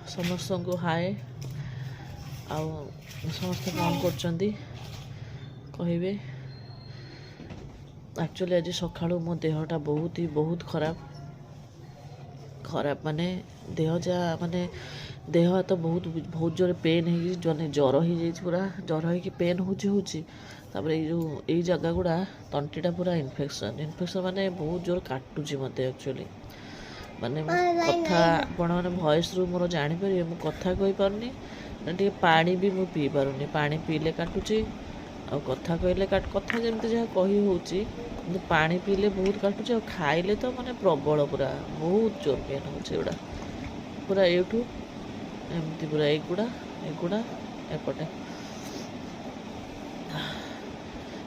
समस्त को हाय आउ समस्त कौन कर कहे एक्चुअली आज सका मो देहटा बहुत खराब खराब माने देह जा माने देह हाथ बहुत जोर पेन हो जो जर हो पूरा जर हो पेन होपर ये जगह गुड़ा तंटीटा पूरा इन्फेक्शन इन्फेक्शन माने बहुत जोर काटुची मत एक्चुअली माने कथा आपण मैंने भॉइस रू मोर जापर मु कथा कही पारनी टे पानी भी मु पी पारुनी पानी पीले काटुची आ कथा कहले कथा जमी जहाँ कही हो पानी पीले बहुत काटुची आ खाइले तो माने प्रबल पूरा बहुत जोर पेन होड़ा पूरा एठू एमती पूरा एगुड़ा एपटे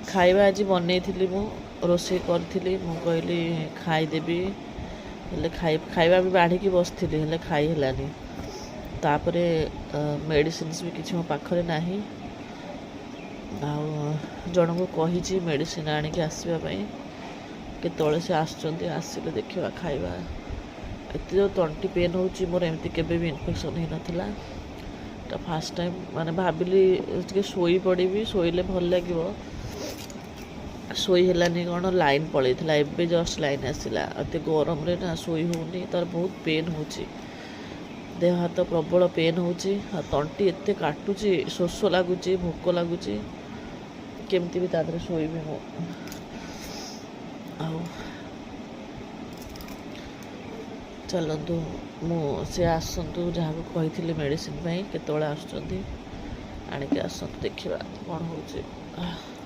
खाइबा आज बनई मु रोसे करी मु कहली खाईदेवी हेले खाइबा भी बाढ़ी बसती हेले खाई हेलानी तापरे मेडिसिन भी किसी मो पाखरे नाही जन को कही मेडिसिन आणिक आसवाई केतले से आसले देखा खाइबा एत जो तंटी पेन हो मोर एमती केबे भी इन्फेक्शन हो नाला फास्ट टाइम माने भाविली टे शोई पड़ी शोले भल लगे शोई हेलानी कौन लाइन पलैला एवं जस्ट लाइन आसला एत गरम रे ना शोई होनी तार बहुत पेन हो देह हाथ प्रबल पेन हो तंटी एत काटुची शोष लगुच भोक लगुच केमती भी तादरे शोबी मो चलतु से आसतु जहाँ को कही मेडिसिन केतले आसुँच आणिक आसतु देखा कौन हो